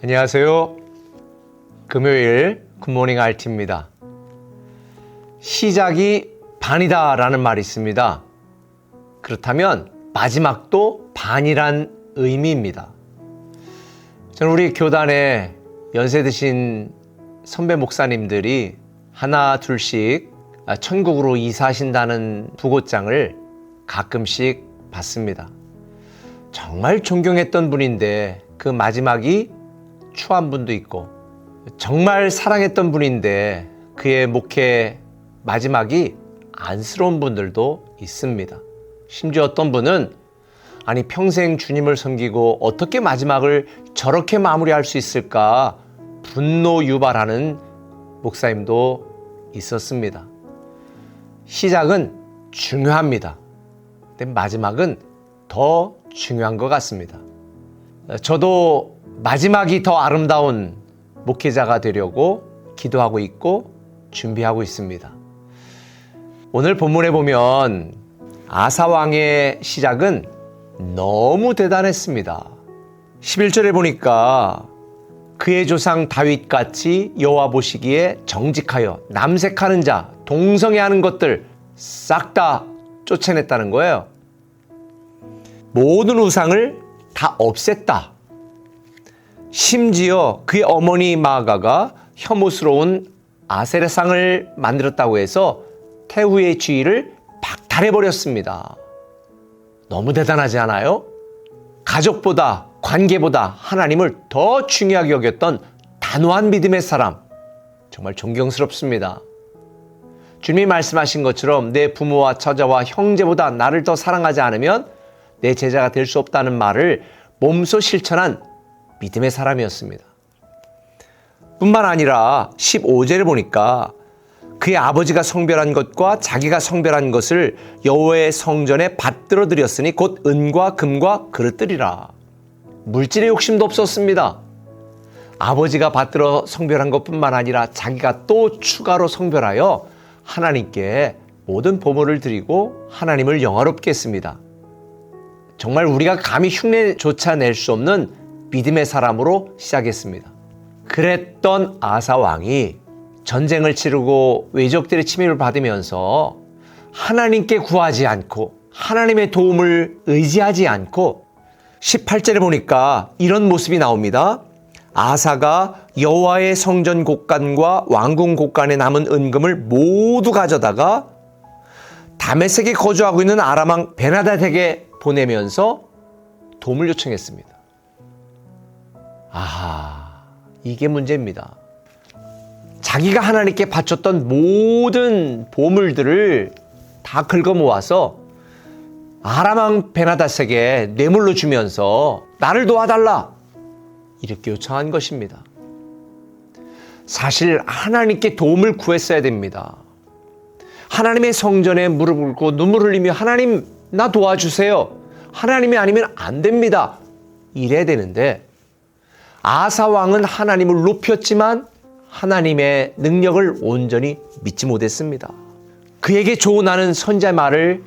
안녕하세요. 금요일 굿모닝 RT입니다. 시작이 반이다 라는 말이 있습니다. 그렇다면 마지막도 반이란 의미입니다. 저는 우리 교단에 연세 드신 선배 목사님들이 하나 둘씩 천국으로 이사하신다는 부고장을 가끔씩 받습니다. 정말 존경했던 분인데 그 마지막이 추한 분도 있고, 정말 사랑했던 분인데 그의 목회 마지막이 안쓰러운 분들도 있습니다. 심지어 어떤 분은 평생 주님을 섬기고 어떻게 마지막을 저렇게 마무리할 수 있을까 분노 유발하는 목사님도 있었습니다. 시작은 중요합니다. 근데 마지막은 더 중요한 것 같습니다. 저도 마지막이 더 아름다운 목회자가 되려고 기도하고 있고 준비하고 있습니다. 오늘 본문에 보면 아사 왕의 시작은 너무 대단했습니다. 11절에 보니까 그의 조상 다윗같이 여호와 보시기에 정직하여 남색하는 자, 동성애하는 것들 싹 다 쫓아냈다는 거예요. 모든 우상을 다 없앴다. 심지어 그의 어머니 마아가가 혐오스러운 아세라상을 만들었다고 해서 태후의 지위를 박탈해버렸습니다. 너무 대단하지 않아요? 가족보다, 관계보다 하나님을 더 중요하게 여겼던 단호한 믿음의 사람, 정말 존경스럽습니다. 주님이 말씀하신 것처럼 내 부모와 처자와 형제보다 나를 더 사랑하지 않으면 내 제자가 될 수 없다는 말을 몸소 실천한 믿음의 사람이었습니다. 뿐만 아니라 15절에 보니까 그의 아버지가 성별한 것과 자기가 성별한 것을 여호와의 성전에 받들어 드렸으니 곧 은과 금과 그릇들이라. 물질의 욕심도 없었습니다. 아버지가 받들어 성별한 것뿐만 아니라 자기가 또 추가로 성별하여 하나님께 모든 보물을 드리고 하나님을 영화롭게 했습니다. 정말 우리가 감히 흉내조차 낼 수 없는 믿음의 사람으로 시작했습니다. 그랬던 아사 왕이 전쟁을 치르고 외적들의 침입을 받으면서 하나님께 구하지 않고 하나님의 도움을 의지하지 않고 18절에 보니까 이런 모습이 나옵니다. 아사가 여호와의 성전 곳간과 왕궁 곳간에 남은 은금을 모두 가져다가 다메섹에 거주하고 있는 아람 왕 베나닷에게 보내면서 도움을 요청했습니다. 이게 문제입니다. 자기가 하나님께 바쳤던 모든 보물들을 다 긁어 모아서 아람 왕 베나닷에게 뇌물로 주면서 나를 도와달라 이렇게 요청한 것입니다. 사실 하나님께 도움을 구했어야 됩니다. 하나님의 성전에 무릎을 꿇고 눈물 흘리며 하나님 나 도와주세요. 하나님이 아니면 안 됩니다. 이래야 되는데 아사 왕은 하나님을 높였지만 하나님의 능력을 온전히 믿지 못했습니다. 그에게 조언하는 선지자의 말을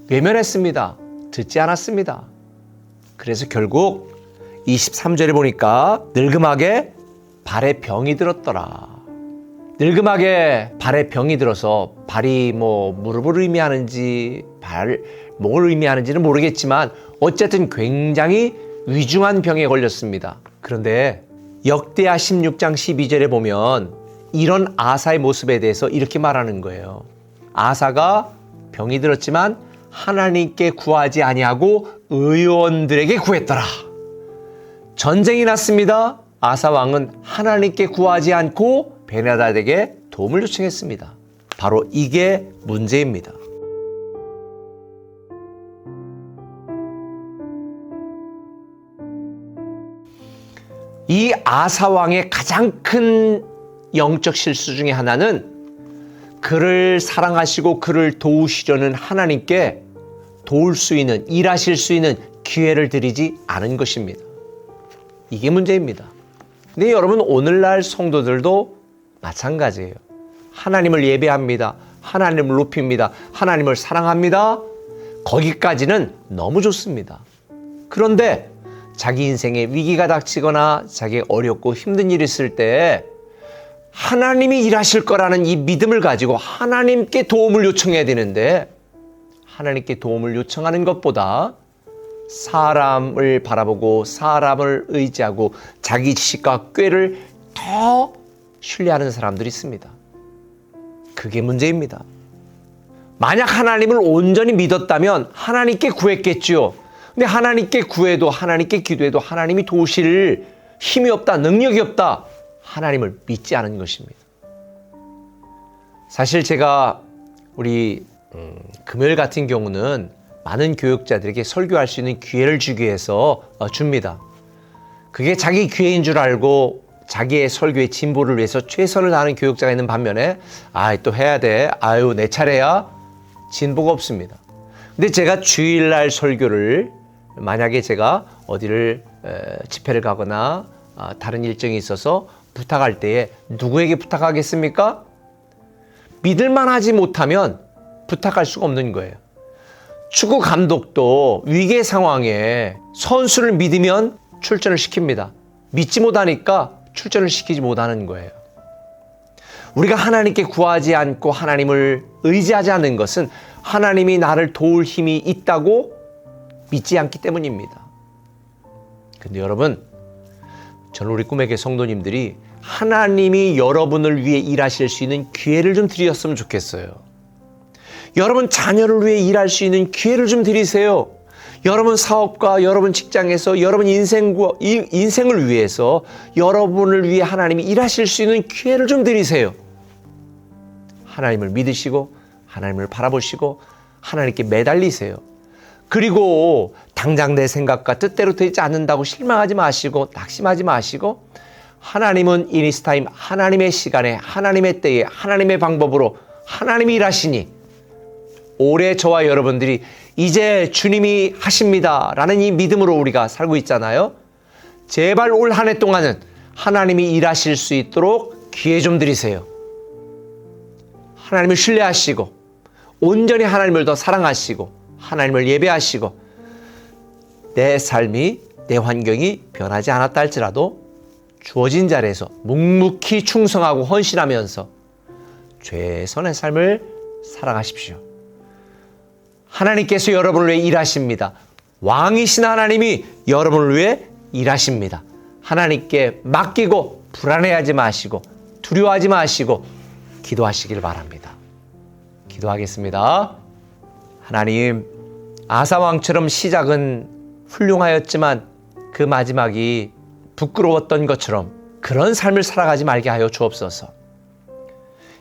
외면했습니다. 듣지 않았습니다. 그래서 결국 23절에 보니까 늙음하게 발에 병이 들었더라. 늙음하게 발에 병이 들어서 발이 무릎을 의미하는지 목을 의미하는지는 모르겠지만 어쨌든 굉장히 위중한 병에 걸렸습니다. 그런데 역대하 16장 12절에 보면 이런 아사의 모습에 대해서 이렇게 말하는 거예요. 아사가 병이 들었지만 하나님께 구하지 아니하고 의원들에게 구했더라. 전쟁이 났습니다. 아사 왕은 하나님께 구하지 않고 베나닷에게 도움을 요청했습니다. 바로 이게 문제입니다. 이 아사 왕의 가장 큰 영적 실수 중에 하나는 그를 사랑하시고 그를 도우시려는 하나님께 도울 수 있는, 일하실 수 있는 기회를 드리지 않은 것입니다. 이게 문제입니다. 근데 여러분, 오늘날 성도들도 마찬가지예요. 하나님을 예배합니다. 하나님을 높입니다. 하나님을 사랑합니다. 거기까지는 너무 좋습니다. 그런데 자기 인생에 위기가 닥치거나 자기 어렵고 힘든 일이 있을 때 하나님이 일하실 거라는 이 믿음을 가지고 하나님께 도움을 요청해야 되는데, 하나님께 도움을 요청하는 것보다 사람을 바라보고 사람을 의지하고 자기 지식과 꾀를 더 신뢰하는 사람들이 있습니다. 그게 문제입니다. 만약 하나님을 온전히 믿었다면 하나님께 구했겠지요. 근데 하나님께 구해도, 하나님께 기도해도 하나님이 도우실 힘이 없다, 능력이 없다, 하나님을 믿지 않은 것입니다. 사실 제가 우리 금요일 같은 경우는 많은 교육자들에게 설교할 수 있는 기회를 주기 위해서 줍니다. 그게 자기 기회인 줄 알고 자기의 설교의 진보를 위해서 최선을 다하는 교육자가 있는 반면에 또 해야 돼, 내 차례야, 진보가 없습니다. 근데 제가 주일날 설교를, 만약에 제가 어디를 집회를 가거나 다른 일정이 있어서 부탁할 때에 누구에게 부탁하겠습니까? 믿을만 하지 못하면 부탁할 수가 없는 거예요. 축구 감독도 위기 상황에 선수를 믿으면 출전을 시킵니다. 믿지 못하니까 출전을 시키지 못하는 거예요. 우리가 하나님께 구하지 않고 하나님을 의지하지 않는 것은 하나님이 나를 도울 힘이 있다고 믿지 않기 때문입니다. 근데 여러분, 저는 우리 꿈의 교회 성도님들이 하나님이 여러분을 위해 일하실 수 있는 기회를 좀 드렸으면 좋겠어요. 여러분 자녀를 위해 일할 수 있는 기회를 좀 드리세요. 여러분 사업과 여러분 직장에서 여러분 인생을 위해서 여러분을 위해 하나님이 일하실 수 있는 기회를 좀 드리세요. 하나님을 믿으시고 하나님을 바라보시고 하나님께 매달리세요. 그리고 당장 내 생각과 뜻대로 되지 않는다고 실망하지 마시고 낙심하지 마시고, 하나님은 이니스타임, 하나님의 시간에 하나님의 때에 하나님의 방법으로 하나님이 일하시니, 올해 저와 여러분들이 이제 주님이 하십니다 라는 이 믿음으로 우리가 살고 있잖아요. 제발 올 한 해 동안은 하나님이 일하실 수 있도록 기회 좀 드리세요. 하나님을 신뢰하시고 온전히 하나님을 더 사랑하시고 하나님을 예배하시고, 내 삶이, 내 환경이 변하지 않았다 할지라도 주어진 자리에서 묵묵히 충성하고 헌신하면서 최선의 삶을 살아가십시오. 하나님께서 여러분을 위해 일하십니다. 왕이신 하나님이 여러분을 위해 일하십니다. 하나님께 맡기고 불안해하지 마시고 두려워하지 마시고 기도하시길 바랍니다. 기도하겠습니다. 하나님, 아사왕처럼 시작은 훌륭하였지만 그 마지막이 부끄러웠던 것처럼 그런 삶을 살아가지 말게 하여 주옵소서.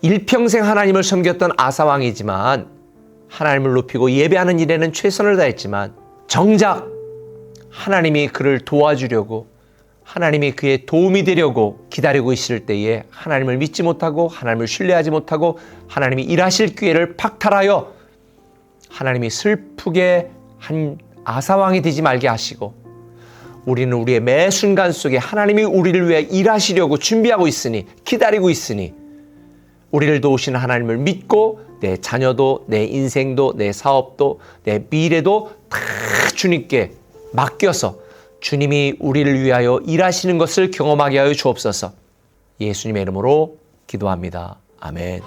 일평생 하나님을 섬겼던 아사왕이지만 하나님을 높이고 예배하는 일에는 최선을 다했지만 정작 하나님이 그를 도와주려고, 하나님이 그의 도움이 되려고 기다리고 있을 때에 하나님을 믿지 못하고 하나님을 신뢰하지 못하고 하나님이 일하실 기회를 박탈하여 하나님이 슬프게 한 아사왕이 되지 말게 하시고, 우리는 우리의 매 순간 속에 하나님이 우리를 위해 일하시려고 준비하고 있으니, 기다리고 있으니, 우리를 도우시는 하나님을 믿고 내 자녀도, 내 인생도, 내 사업도, 내 미래도 다 주님께 맡겨서 주님이 우리를 위하여 일하시는 것을 경험하게 하여 주옵소서. 예수님의 이름으로 기도합니다. 아멘.